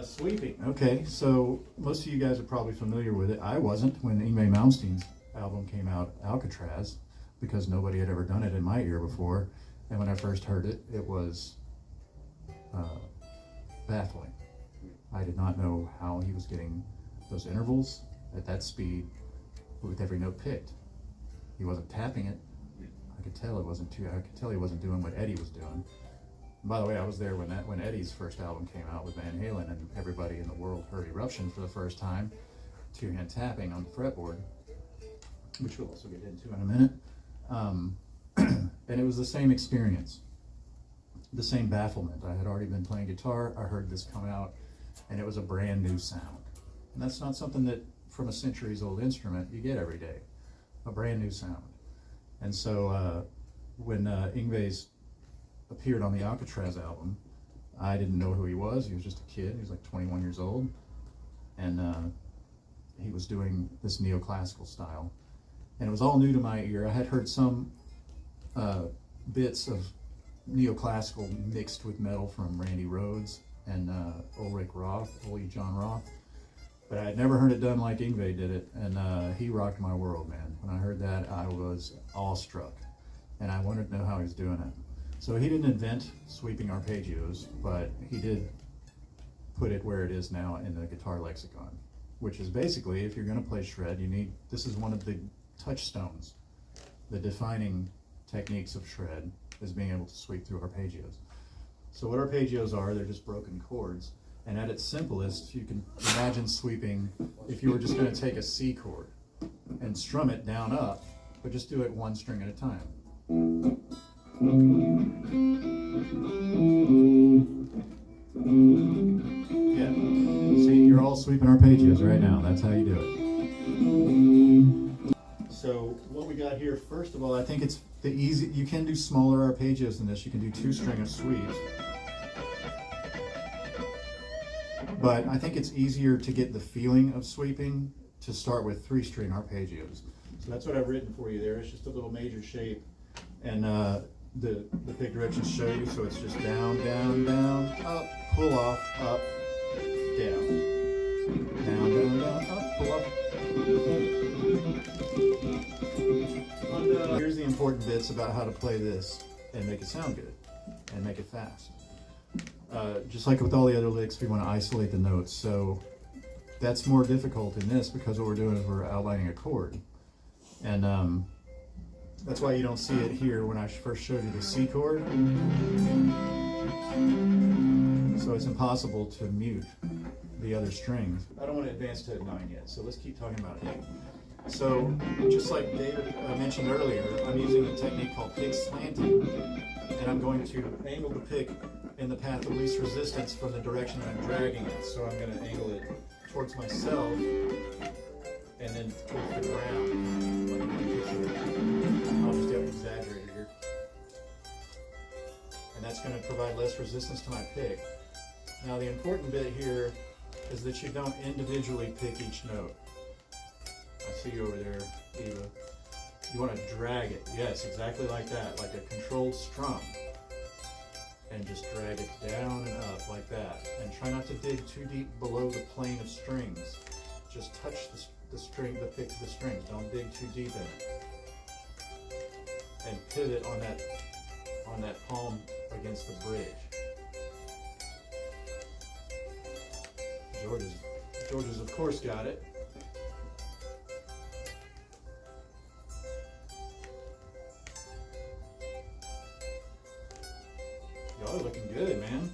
Sweeping. Okay, so most of you guys are probably familiar with it. I wasn't when Yngwie Malmsteen's album came out, Alcatraz, because nobody had ever done it in my ear before. And when I first heard it, it was baffling. I did not know how he was getting those intervals at that speed with every note picked. He wasn't tapping it. I could tell it wasn't too. I could tell he wasn't doing what Eddie was doing. And by the way, I was there when Eddie's first album came out with Van Halen, and everybody in the world heard Eruption for the first time, two-hand tapping on the fretboard, which we'll also get into in a minute. And it was the same experience, the same bafflement. I had already been playing guitar. I heard this come out, and it was a brand new sound. And that's not something that, from a centuries-old instrument, you get every day, a brand new sound. And so when Yngwie's appeared on the Alcatraz album, I didn't know who he was. He was just a kid. He was like 21 years old. And he was doing this neoclassical style. And it was all new to my ear. I had heard some bits of neoclassical mixed with metal from Randy Rhoads and Ole John Roth. But I had never heard it done like Yngwie did it, and he rocked my world, man. When I heard that, I was awestruck, and I wanted to know how he was doing it. So he didn't invent sweeping arpeggios, but he did put it where it is now in the guitar lexicon, which is basically, if you're going to play shred, this is one of the touchstones, the defining techniques of shred, is being able to sweep through arpeggios. So what arpeggios are, they're just broken chords. And at its simplest, you can imagine sweeping if you were just going to take a C chord and strum it down up, but just do it one string at a time. Yeah. See, you're all sweeping arpeggios right now. That's how you do it. So what we got here, first of all, I think it's you can do smaller arpeggios than this. You can do two-string of sweeps. But I think it's easier to get the feeling of sweeping to start with three-string arpeggios. So that's what I've written for you there. It's just a little major shape. And the pick directions show you, so it's just down, down, down, up, pull off, up, down. Down, down, down, up, pull off. And, here's the important bits about how to play this and make it sound good and make it fast. Just like with all the other licks, we want to isolate the notes. So that's more difficult in this because what we're doing is we're outlining a chord. And that's why you don't see it here when I first showed you the C chord. So it's impossible to mute the other strings. I don't want to advance to 9 yet, so let's keep talking about 8. So just like David mentioned earlier, I'm using a technique called pick slanting. And I'm going to angle the pick in the path of least resistance from the direction that I'm dragging it. So I'm going to angle it towards myself and then towards the ground. I'll just exaggerate here. And that's going to provide less resistance to my pick. Now the important bit here is that you don't individually pick each note. I see you over there, Eva. You want to drag it, yes, exactly like that, like a controlled strum. And just drag it down and up like that. And try not to dig too deep below the plane of strings. Just touch the pick to the strings. Don't dig too deep in it. And pivot on that palm against the bridge. George's of course got it. Y'all are looking good, man.